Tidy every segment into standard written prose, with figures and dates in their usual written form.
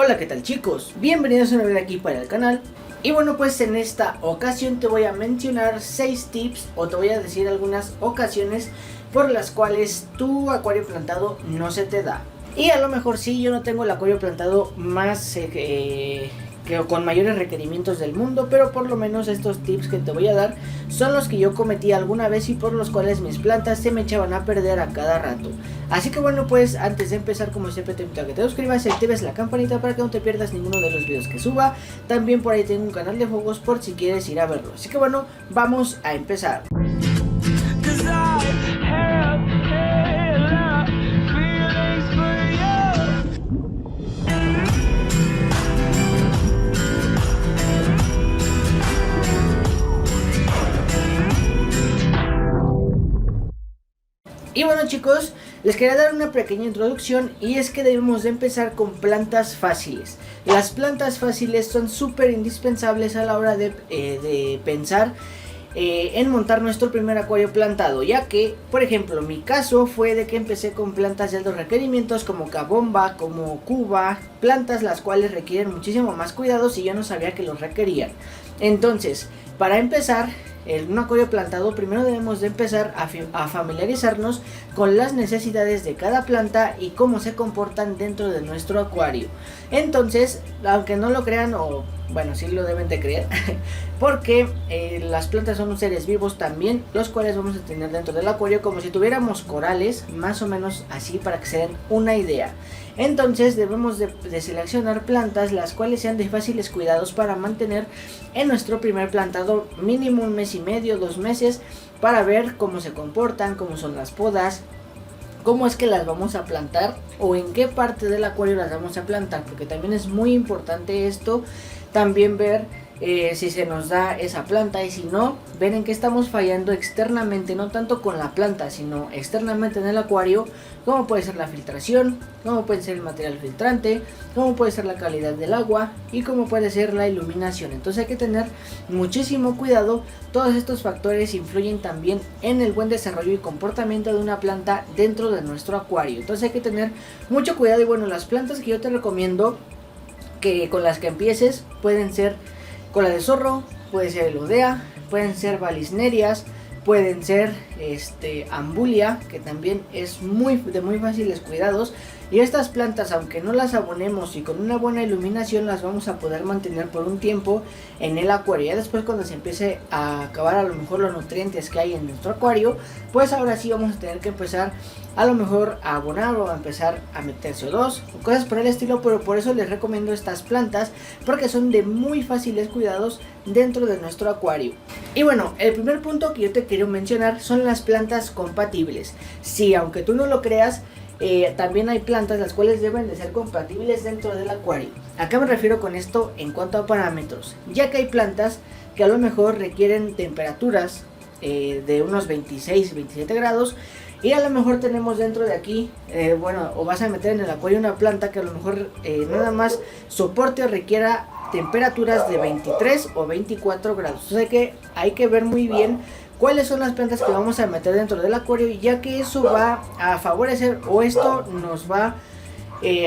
Hola, ¿qué tal chicos? Bienvenidos a una vez aquí para el canal. Y bueno, pues en esta ocasión te voy a mencionar 6 tips o te voy a decir algunas ocasiones por las cuales tu acuario plantado no se te da. Y a lo mejor sí, yo no tengo el acuario plantado más que con mayores requerimientos del mundo, pero por lo menos estos tips que te voy a dar son los que yo cometí alguna vez y por los cuales mis plantas se me echaban a perder a cada rato. Así que bueno, pues antes de empezar, como siempre te invito a que te suscribas y actives la campanita para que no te pierdas ninguno de los videos que suba. También por ahí tengo un canal de juegos por si quieres ir a verlo. Así que bueno, vamos a empezar. Y bueno chicos, les quería dar una pequeña introducción y es que debemos de empezar con plantas fáciles. Las plantas fáciles son súper indispensables a la hora de pensar en montar nuestro primer acuario plantado, ya que, por ejemplo, mi caso fue de que empecé con plantas de altos requerimientos como cabomba, como cuba, plantas las cuales requieren muchísimo más cuidados y yo no sabía que los requerían. Entonces, para empezar en un acuario plantado, primero debemos de empezar a familiarizarnos con las necesidades de cada planta y cómo se comportan dentro de nuestro acuario. Entonces, aunque no lo crean, o bueno, sí lo deben de creer, porque las plantas son seres vivos también, los cuales vamos a tener dentro del acuario como si tuviéramos corales, más o menos así, para que se den una idea. Entonces debemos de seleccionar plantas las cuales sean de fáciles cuidados para mantener en nuestro primer plantado mínimo 1 mes y medio, 2 meses, para ver cómo se comportan, cómo son las podas, cómo es que las vamos a plantar o en qué parte del acuario las vamos a plantar, porque también es muy importante esto, también ver si se nos da esa planta y si no, ver en qué estamos fallando externamente, no tanto con la planta, sino externamente en el acuario, como puede ser la filtración, como puede ser el material filtrante, como puede ser la calidad del agua y como puede ser la iluminación. Entonces hay que tener muchísimo cuidado, todos estos factores influyen también en el buen desarrollo y comportamiento de una planta dentro de nuestro acuario. Entonces hay que tener mucho cuidado y bueno, las plantas que yo te recomiendo que con las que empieces pueden ser cola de zorro, puede ser elodea, pueden ser balisnerias, pueden ser ambulia, que también es de muy fáciles cuidados. Y estas plantas, aunque no las abonemos y con una buena iluminación, las vamos a poder mantener por un tiempo en el acuario. Ya después, cuando se empiece a acabar a lo mejor los nutrientes que hay en nuestro acuario, pues ahora sí vamos a tener que empezar a lo mejor a abonar o a empezar a meter CO2 o cosas por el estilo. Pero por eso les recomiendo estas plantas, porque son de muy fáciles cuidados dentro de nuestro acuario. Y bueno, el primer punto que yo te quiero mencionar son las plantas compatibles. Sí, aunque tú no lo creas, también hay plantas las cuales deben de ser compatibles dentro del acuario. ¿A qué me refiero con esto en cuanto a parámetros? Ya que hay plantas que a lo mejor requieren temperaturas de unos 26-27 grados y a lo mejor tenemos dentro de aquí, o vas a meter en el acuario una planta que a lo mejor nada más soporte o requiera temperaturas de 23 o 24 grados. O sea que hay que ver muy bien cuáles son las plantas que vamos a meter dentro del acuario, ya que eso va a favorecer o esto nos va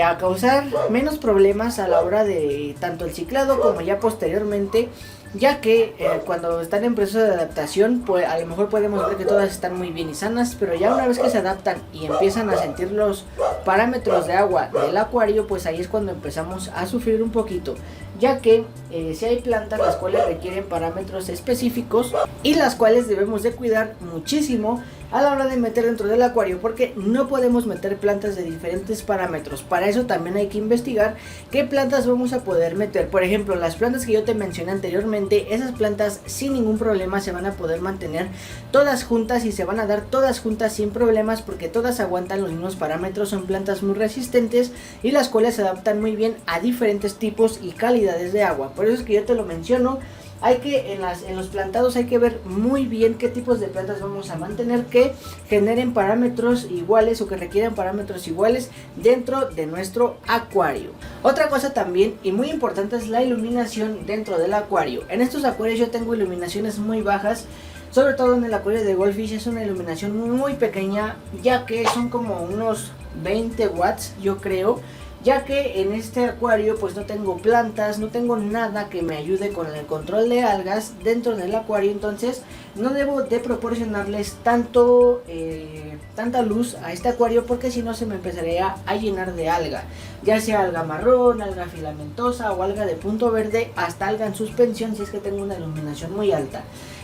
a causar menos problemas a la hora de tanto el ciclado como ya posteriormente, ya que cuando están en proceso de adaptación, pues a lo mejor podemos ver que todas están muy bien y sanas, pero ya una vez que se adaptan y empiezan a sentir los parámetros de agua del acuario, pues ahí es cuando empezamos a sufrir un poquito, ya que si hay plantas las cuales requieren parámetros específicos y las cuales debemos de cuidar muchísimo a la hora de meter dentro del acuario, porque no podemos meter plantas de diferentes parámetros. Para eso también hay que investigar qué plantas vamos a poder meter. Por ejemplo, las plantas que yo te mencioné anteriormente, esas plantas sin ningún problema se van a poder mantener todas juntas y se van a dar todas juntas sin problemas, porque todas aguantan los mismos parámetros, son plantas muy resistentes y las cuales se adaptan muy bien a diferentes tipos y calidades de agua. Por eso es que yo te lo menciono. Hay que en los plantados hay que ver muy bien qué tipos de plantas vamos a mantener que generen parámetros iguales o que requieran parámetros iguales dentro de nuestro acuario. Otra cosa también y muy importante es la iluminación dentro del acuario. En estos acuarios yo tengo iluminaciones muy bajas, sobre todo en el acuario de Goldfish es una iluminación muy pequeña, ya que son como unos 20 watts yo creo. ya que en este acuario pues no tengo plantas, no tengo nada que me ayude con el control de algas dentro del acuario. Entonces no debo de proporcionarles tanta luz a este acuario, porque si no se me empezaría a llenar de alga, ya sea alga marrón, alga filamentosa o alga de punto verde, hasta alga en suspensión si es que tengo una iluminación muy alta.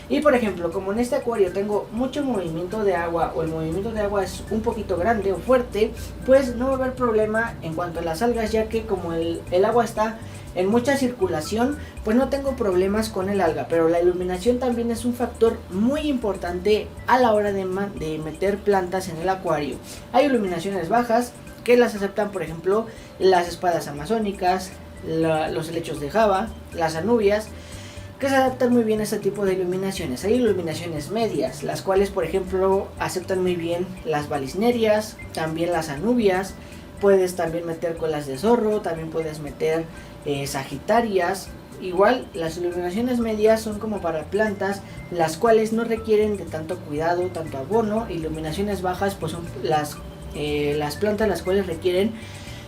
Y por ejemplo, como en este acuario tengo mucho movimiento de agua, o el movimiento de agua es un poquito grande o fuerte, pues no va a haber problema en cuanto a las algas, ya que como el agua está en mucha circulación, pues no tengo problemas con el alga. Pero la iluminación también es un factor muy importante a la hora de meter plantas en el acuario. Hay iluminaciones bajas que las aceptan, por ejemplo, las espadas amazónicas, los helechos de Java, las anubias, que se adaptan muy bien a este tipo de iluminaciones. Hay iluminaciones medias, las cuales por ejemplo aceptan muy bien las balisnerias, también las anubias. Puedes también meter colas de zorro, también puedes meter sagitarias. Igual las iluminaciones medias son como para plantas, las cuales no requieren de tanto cuidado, tanto abono. Iluminaciones bajas pues son las plantas las cuales requieren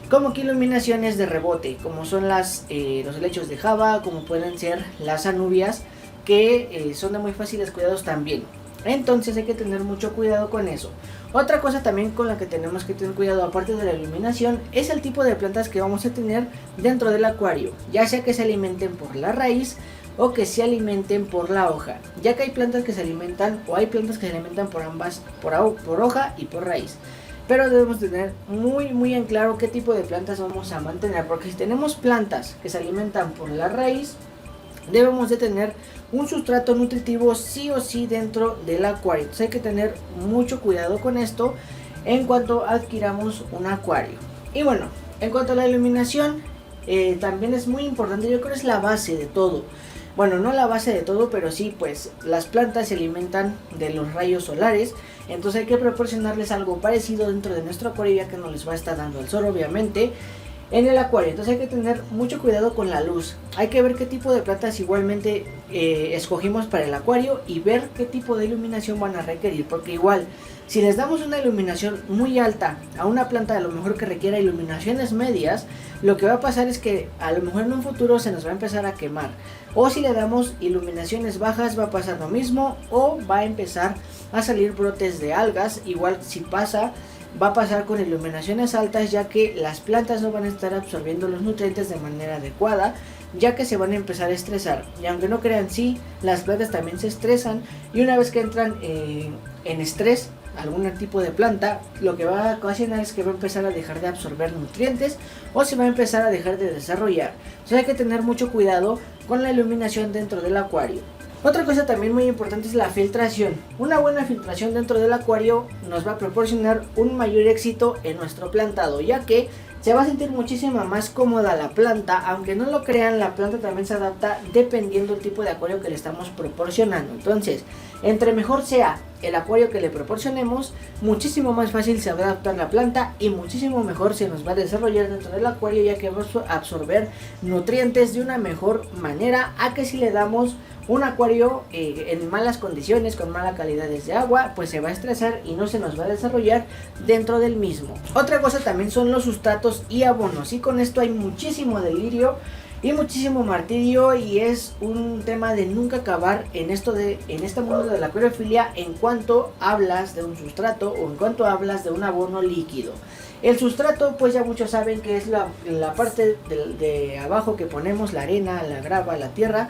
como que iluminaciones de rebote, como son los helechos de Java, como pueden ser las anubias, que son de muy fáciles cuidados también. Entonces hay que tener mucho cuidado con eso. Otra cosa también con la que tenemos que tener cuidado, aparte de la iluminación, es el tipo de plantas que vamos a tener dentro del acuario, ya sea que se alimenten por la raíz o que se alimenten por la hoja, ya que hay plantas que se alimentan, o hay plantas que se alimentan por ambas, por hoja y por raíz. Pero debemos tener muy en claro qué tipo de plantas vamos a mantener, porque si tenemos plantas que se alimentan por la raíz, debemos de tener un sustrato nutritivo sí o sí dentro del acuario. Entonces hay que tener mucho cuidado con esto en cuanto adquiramos un acuario. Y bueno, en cuanto a la iluminación, también es muy importante. Yo creo que es la base de todo. Bueno, no la base de todo, pero sí, pues las plantas se alimentan de los rayos solares. Entonces hay que proporcionarles algo parecido dentro de nuestro acuario, ya que no les va a estar dando el sol obviamente en el acuario. Entonces hay que tener mucho cuidado con la luz. Hay que ver qué tipo de plantas igualmente escogimos para el acuario, y ver qué tipo de iluminación van a requerir, porque igual si les damos una iluminación muy alta a una planta, a lo mejor que requiera iluminaciones medias, lo que va a pasar es que a lo mejor en un futuro se nos va a empezar a quemar. O si le damos iluminaciones bajas, va a pasar lo mismo, o va a empezar a salir brotes de algas. Igual si pasa, va a pasar con iluminaciones altas, ya que las plantas no van a estar absorbiendo los nutrientes de manera adecuada, ya que se van a empezar a estresar. Y aunque no crean, sí, las plantas también se estresan, y una vez que entran en estrés algún tipo de planta, lo que va a ocasionar es que va a empezar a dejar de absorber nutrientes, o se va a empezar a dejar de desarrollar. Entonces hay que tener mucho cuidado con la iluminación dentro del acuario. Otra cosa también muy importante es la filtración. Una buena filtración dentro del acuario nos va a proporcionar un mayor éxito en nuestro plantado, ya que se va a sentir muchísimo más cómoda la planta. Aunque no lo crean, la planta también se adapta dependiendo del tipo de acuario que le estamos proporcionando. Entonces, entre mejor sea el acuario que le proporcionemos, muchísimo más fácil se va a adaptar la planta, y muchísimo mejor se nos va a desarrollar dentro del acuario, ya que vamos a absorber nutrientes de una mejor manera a que si le damos un acuario en malas condiciones, con mala calidad de agua, pues se va a estresar y no se nos va a desarrollar dentro del mismo. Otra cosa también son los sustratos y abonos, y con esto hay muchísimo delirio y muchísimo martirio, y es un tema de nunca acabar en este mundo de la acuariofilia, en cuanto hablas de un sustrato o en cuanto hablas de un abono líquido. El sustrato, pues ya muchos saben que es la parte de abajo que ponemos, la arena, la grava, la tierra,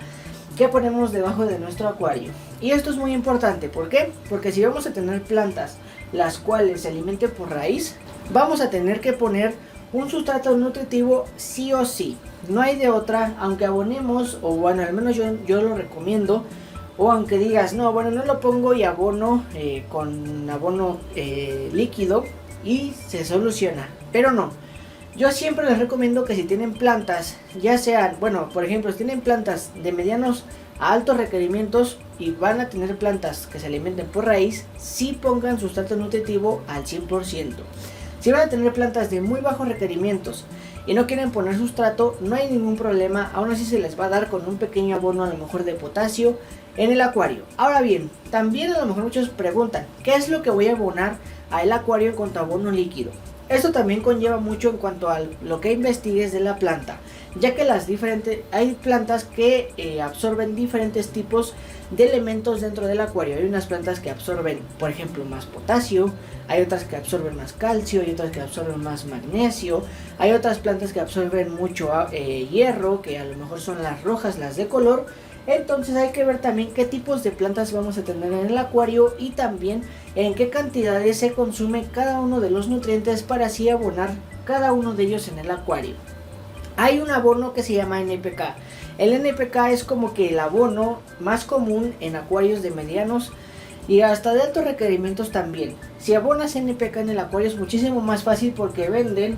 que ponemos debajo de nuestro acuario. Y esto es muy importante. ¿Por qué? Porque si vamos a tener plantas las cuales se alimenten por raíz, vamos a tener que poner un sustrato nutritivo sí o sí. No hay de otra, aunque abonemos, o bueno, al menos yo lo recomiendo. O aunque digas, no, bueno, no lo pongo y abono con abono líquido y se soluciona. Pero no. Yo siempre les recomiendo que si tienen plantas, ya sean, bueno, por ejemplo, si tienen plantas de medianos a altos requerimientos y van a tener plantas que se alimenten por raíz, sí pongan sustrato nutritivo al 100%. Si van a tener plantas de muy bajos requerimientos y no quieren poner sustrato, no hay ningún problema, aún así se les va a dar con un pequeño abono, a lo mejor de potasio, en el acuario. Ahora bien, también a lo mejor muchos preguntan, ¿qué es lo que voy a abonar al acuario en cuanto a abono líquido? Esto también conlleva mucho en cuanto a lo que investigues de la planta, ya que hay plantas que absorben diferentes tipos de elementos dentro del acuario. Hay unas plantas que absorben, por ejemplo, más potasio, hay otras que absorben más calcio, hay otras que absorben más magnesio, hay otras plantas que absorben mucho hierro, que a lo mejor son las rojas, las de color. Entonces hay que ver también qué tipos de plantas vamos a tener en el acuario y también en qué cantidades se consume cada uno de los nutrientes para así abonar cada uno de ellos en el acuario. Hay un abono que se llama NPK. El NPK es como que el abono más común en acuarios de medianos y hasta de altos requerimientos también. Si abonas NPK en el acuario es muchísimo más fácil porque venden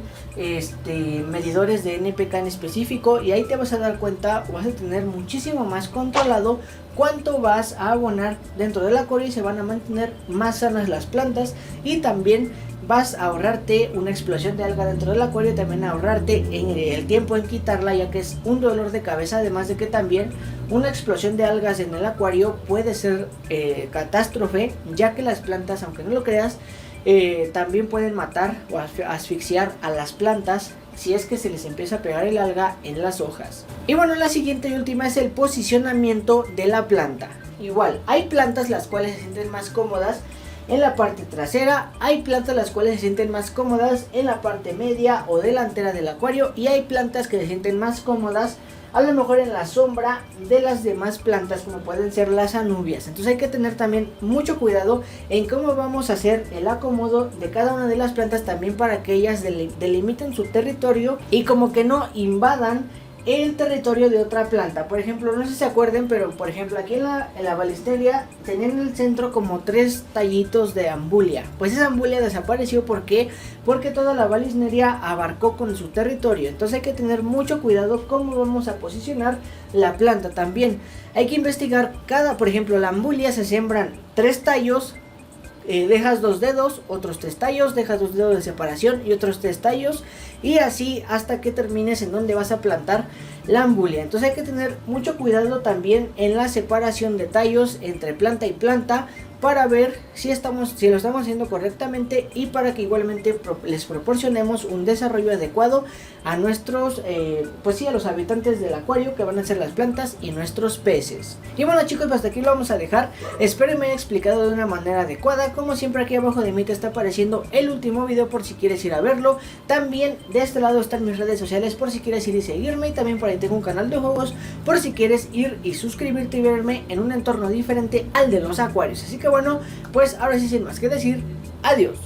medidores de NPK en específico, y ahí te vas a dar cuenta, vas a tener muchísimo más controlado cuánto vas a abonar dentro del acuario y se van a mantener más sanas las plantas, y también vas a ahorrarte una explosión de alga dentro del acuario, también a ahorrarte el tiempo en quitarla, ya que es un dolor de cabeza, además de que también una explosión de algas en el acuario puede ser catástrofe, ya que las plantas, aunque no lo creas, también pueden matar o asfixiar a las plantas si es que se les empieza a pegar el alga en las hojas. Y bueno, la siguiente y última es el posicionamiento de la planta. Igual, hay plantas las cuales se sienten más cómodas en la parte trasera, hay plantas las cuales se sienten más cómodas en la parte media o delantera del acuario, y hay plantas que se sienten más cómodas a lo mejor en la sombra de las demás plantas, como pueden ser las anubias. Entonces hay que tener también mucho cuidado en cómo vamos a hacer el acomodo de cada una de las plantas, también para que ellas delimiten su territorio y como que no invadan el territorio de otra planta. Por ejemplo, no sé si se acuerden, pero por ejemplo aquí en la balisteria tenían en el centro como 3 tallitos de ambulia. Pues esa ambulia desapareció. ¿Por qué? Porque toda la balisteria abarcó con su territorio. Entonces hay que tener mucho cuidado cómo vamos a posicionar la planta. También hay que investigar por ejemplo, la ambulia se siembran 3 tallos, dejas 2 dedos, otros 3 tallos, dejas 2 dedos de separación y otros 3 tallos, y así hasta que termines en donde vas a plantar la ambulia. Entonces hay que tener mucho cuidado también en la separación de tallos entre planta y planta, para ver si lo estamos haciendo correctamente, y para que igualmente les proporcionemos un desarrollo adecuado a nuestros, a los habitantes del acuario, que van a ser las plantas y nuestros peces. Y bueno, chicos, hasta aquí lo vamos a dejar. Espero que me haya explicado de una manera adecuada. Como siempre, aquí abajo de mí te está apareciendo el último video por si quieres ir a verlo. También de este lado están mis redes sociales por si quieres ir y seguirme, y también por ahí tengo un canal de juegos por si quieres ir y suscribirte y verme en un entorno diferente al de los acuarios. Así que bueno, pues ahora sí, sin más que decir, adiós.